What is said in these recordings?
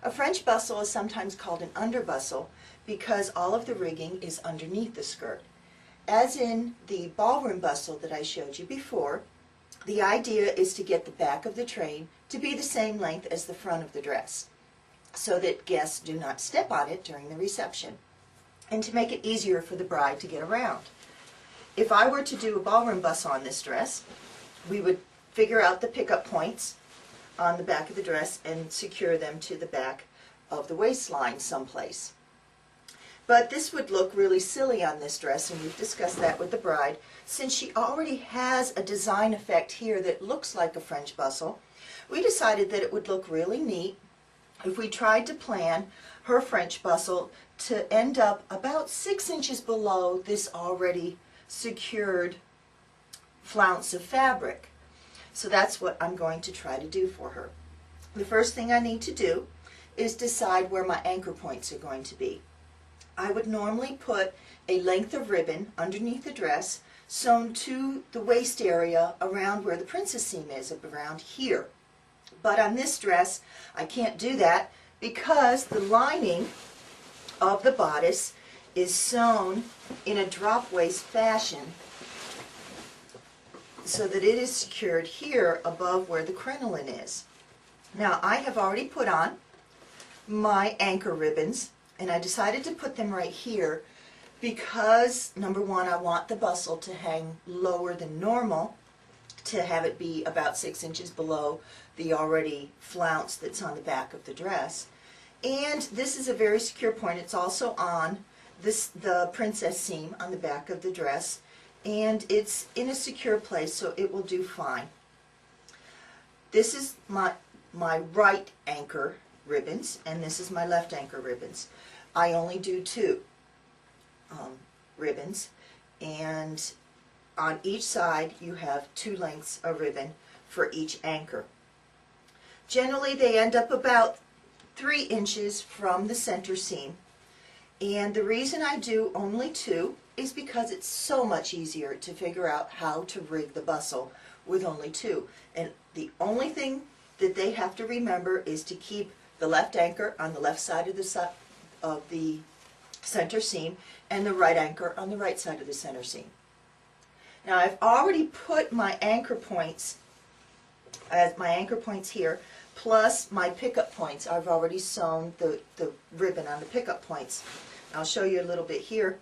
A French bustle is sometimes called an underbustle because all of the rigging is underneath the skirt. As in the ballroom bustle that I showed you before, the idea is to get the back of the train to be the same length as the front of the dress so that guests do not step on it during the reception, and to make it easier for the bride to get around. If I were to do a ballroom bustle on this dress, we would figure out the pickup points on the back of the dress and secure them to the back of the waistline someplace. But this would look really silly on this dress, and we've discussed that with the bride. Since she already has a design effect here that looks like a French bustle, we decided that it would look really neat if we tried to plan her French bustle to end up about 6 inches below this already secured flounce of fabric. So that's what I'm going to try to do for her. The first thing I need to do is decide where my anchor points are going to be. I would normally put a length of ribbon underneath the dress sewn to the waist area around where the princess seam is, around here. But on this dress, I can't do that because the lining of the bodice is sewn in a drop waist fashion so that it is secured here above where the crinoline is. Now, I have already put on my anchor ribbons, and I decided to put them right here because, number one, I want the bustle to hang lower than normal, to have it be about 6 inches below the already flounce that's on the back of the dress. And this is a very secure point. It's also on the princess seam on the back of the dress, and it's in a secure place, so it will do fine. This is my right anchor ribbons, and this is my left anchor ribbons. I only do 2 ribbons, and on each side you have 2 lengths of ribbon for each anchor. Generally they end up about 3 inches from the center seam, and the reason I do only 2 is because it's so much easier to figure out how to rig the bustle with only 2. And the only thing that they have to remember is to keep the left anchor on the left side of the center seam and the right anchor on the right side of the center seam. Now, I've already put my anchor points here, plus my pickup points. I've already sewn the ribbon on the pickup points. I'll show you a little bit here.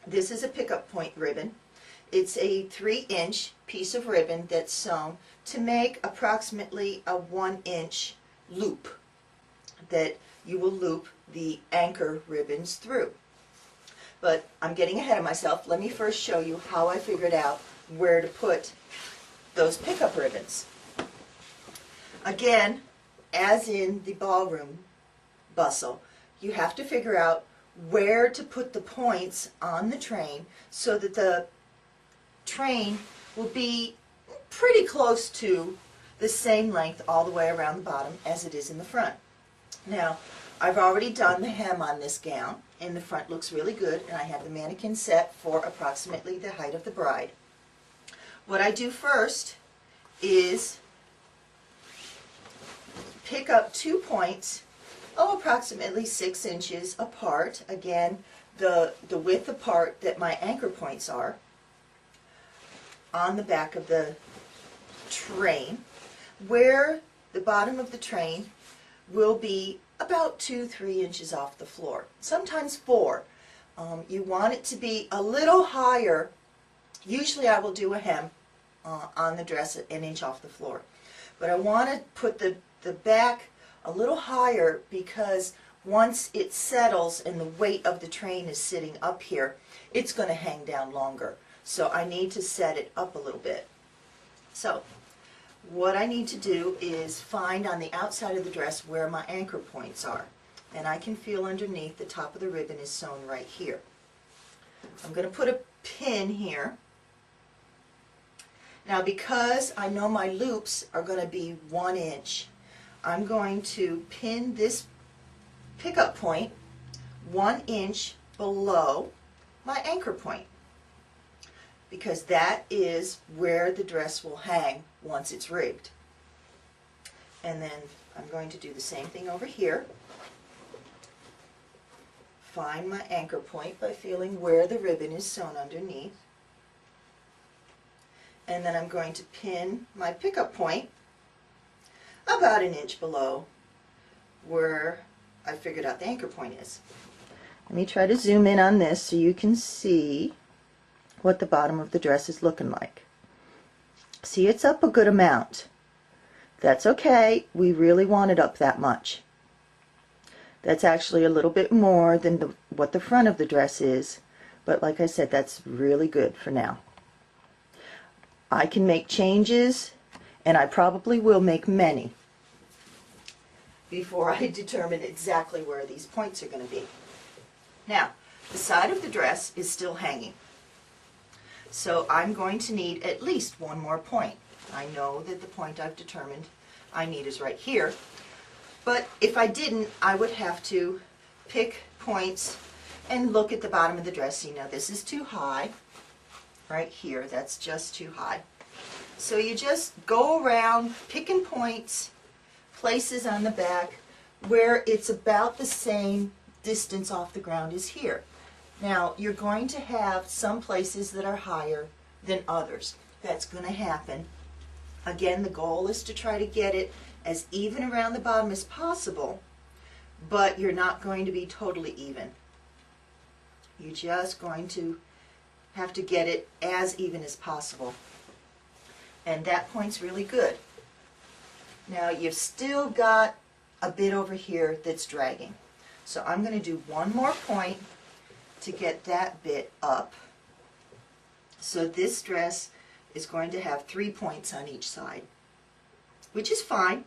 This is a pickup point ribbon. It's a 3-inch piece of ribbon that's sewn to make approximately a 1-inch loop that you will loop the anchor ribbons through. But I'm getting ahead of myself. Let me first show you how I figured out where to put those pickup ribbons. Again, as in the ballroom bustle, you have to figure out where to put the points on the train so that the train will be pretty close to the same length all the way around the bottom as it is in the front. Now, I've already done the hem on this gown, and the front looks really good, and I have the mannequin set for approximately the height of the bride. What I do first is pick up 2 points, approximately 6 inches apart, again, the width apart that my anchor points are, on the back of the train, where the bottom of the train will be about 2-3 inches off the floor, sometimes 4. You want it to be a little higher. Usually I will do a hem on the dress an inch off the floor, but I want to put the back a little higher because once it settles and the weight of the train is sitting up here, it's going to hang down longer. So I need to set it up a little bit. So what I need to do is find on the outside of the dress where my anchor points are. And I can feel underneath the top of the ribbon is sewn right here. I'm going to put a pin here. Now, because I know my loops are going to be 1 inch, I'm going to pin this pickup point 1 inch below my anchor point, because that is where the dress will hang once it's rigged. And then I'm going to do the same thing over here. Find my anchor point by feeling where the ribbon is sewn underneath. And then I'm going to pin my pickup point about an inch below where I figured out the anchor point is. Let me try to zoom in on this so you can see what the bottom of the dress is looking like. See, it's up a good amount. That's okay, we really want it up that much. That's actually a little bit more than what the front of the dress is, but like I said, that's really good for now. I can make changes, and I probably will make many before I determine exactly where these points are going to be. Now, the side of the dress is still hanging, so I'm going to need at least one more point. I know that the point I've determined I need is right here, but if I didn't, I would have to pick points and look at the bottom of the dress. See, now this is too high. Right here, that's just too high. So you just go around picking points, places on the back where it's about the same distance off the ground as here. Now, you're going to have some places that are higher than others. That's going to happen. Again, the goal is to try to get it as even around the bottom as possible, but you're not going to be totally even. You're just going to have to get it as even as possible. And that point's really good. Now, you've still got a bit over here that's dragging. So I'm going to do one more point to get that bit up. So this dress is going to have 3 points on each side, which is fine.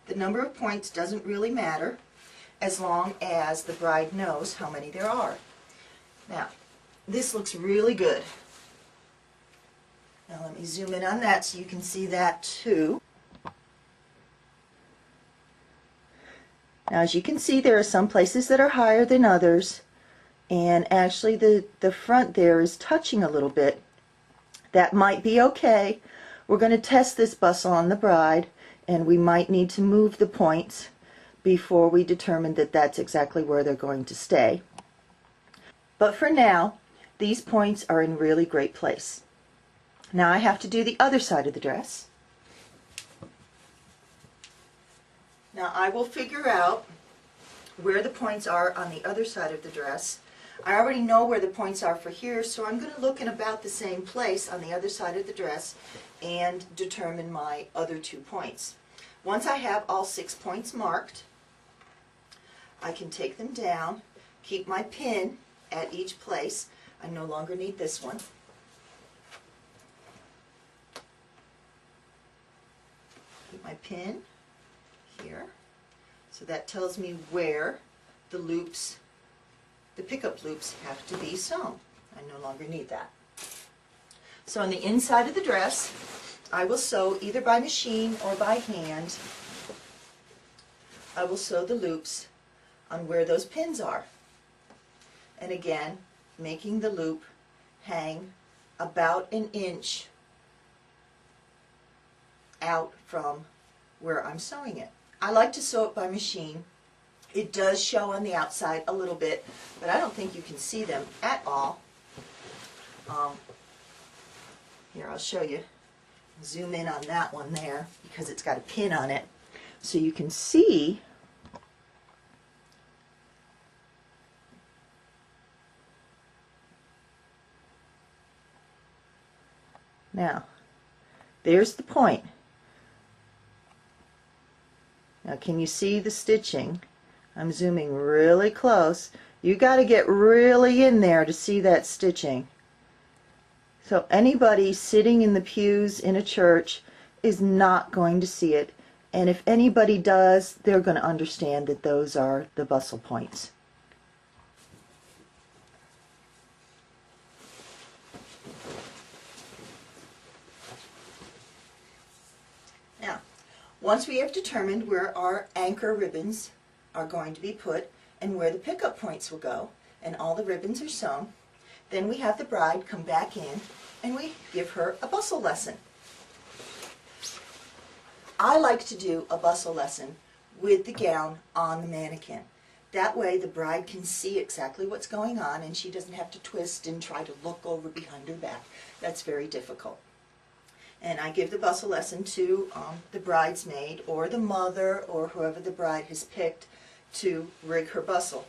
The number of points doesn't really matter as long as the bride knows how many there are. Now, this looks really good. Now let me zoom in on that so you can see that too. Now, as you can see, there are some places that are higher than others, and actually the front there is touching a little bit. That might be okay. We're going to test this bustle on the bride, and we might need to move the points before we determine that that's exactly where they're going to stay. But for now, these points are in really great place. Now I have to do the other side of the dress. Now I will figure out where the points are on the other side of the dress. I already know where the points are for here, so I'm going to look in about the same place on the other side of the dress and determine my other 2 points. Once I have all 6 points marked, I can take them down, keep my pin at each place. I no longer need this one. Keep my pin here. So that tells me where the loops, the pickup loops, have to be sewn. I no longer need that. So on the inside of the dress, I will sew either by machine or by hand. I will sew the loops on where those pins are. And again, making the loop hang about an inch out from where I'm sewing it. I like to sew it by machine. It does show on the outside a little bit, but I don't think you can see them at all. Here, I'll show you. Zoom in on that one there because it's got a pin on it, so you can see now. There's the point. Now, can you see the stitching? I'm zooming really close. You got to get really in there to see that stitching. So anybody sitting in the pews in a church is not going to see it, and if anybody does, they're going to understand that those are the bustle points. Now, once we have determined where our anchor ribbons are going to be put and where the pickup points will go, and all the ribbons are sewn, Then we have the bride come back in and we give her a bustle lesson. I like to do a bustle lesson with the gown on the mannequin. That way the bride can see exactly what's going on and she doesn't have to twist and try to look over behind her back. That's very difficult. And I give the bustle lesson to the bridesmaid or the mother or whoever the bride has picked to rig her bustle.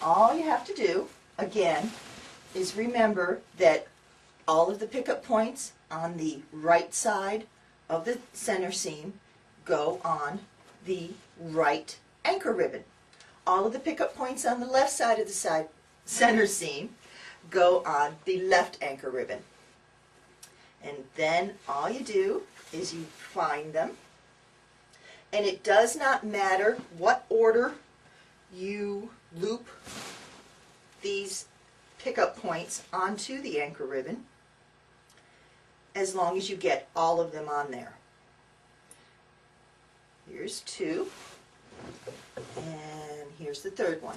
All you have to do, again, is remember that all of the pickup points on the right side of the center seam go on the right anchor ribbon. All of the pickup points on the left side of the center seam go on the left anchor ribbon. And then all you do is you find them, and it does not matter what order you loop these pickup points onto the anchor ribbon, as long as you get all of them on there. Here's two, and here's the third one.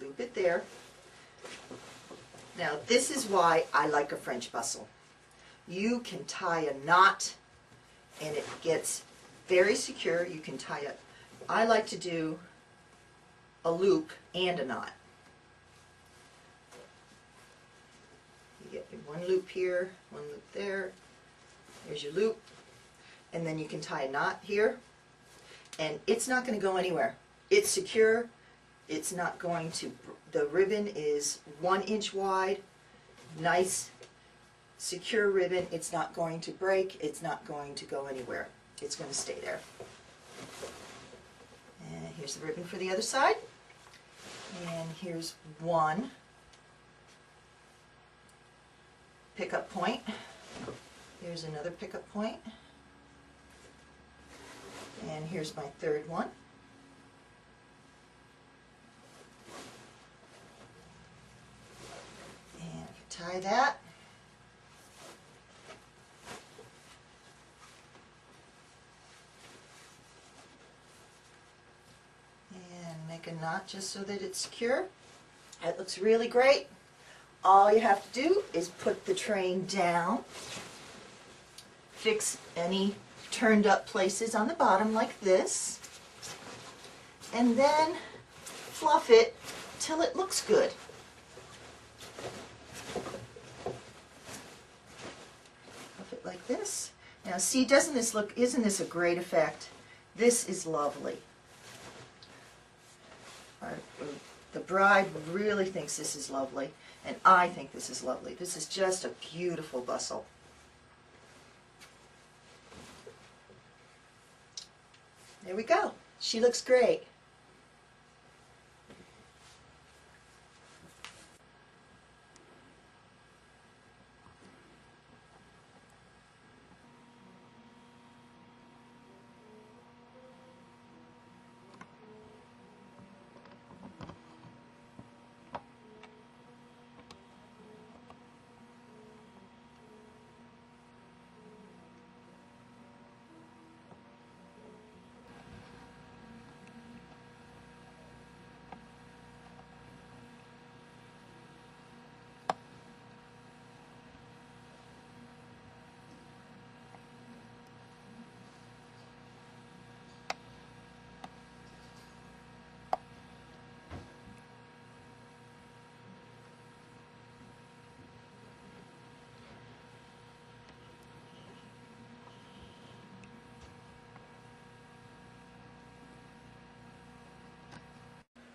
Loop it there. Now this is why I like a French bustle. You can tie a knot and it gets very secure. You can tie it. I like to do a loop and a knot. You get one loop here, one loop there. There's your loop. And then you can tie a knot here. And it's not going to go anywhere. It's secure. It's not going to, the ribbon is 1 inch wide, nice secure ribbon. It's not going to break. It's not going to go anywhere. It's going to stay there. And here's the ribbon for the other side. And here's one pickup point. Here's another pickup point. And here's my third one. And tie that. And make a knot just so that it's secure. That looks really great. All you have to do is put the train down, fix any turned up places on the bottom like this, and then fluff it till it looks good. Fluff it like this. Now see, isn't this a great effect? This is lovely. The bride really thinks this is lovely, and I think this is lovely. This is just a beautiful bustle. There we go. She looks great.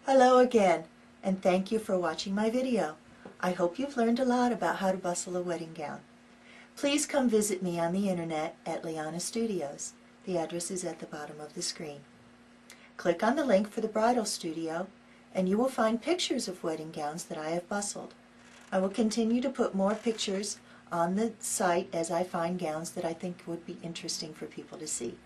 Hello again, and thank you for watching my video. I hope you've learned a lot about how to bustle a wedding gown. Please come visit me on the internet at Leanna Studios. The address is at the bottom of the screen. Click on the link for the bridal studio, and you will find pictures of wedding gowns that I have bustled. I will continue to put more pictures on the site as I find gowns that I think would be interesting for people to see.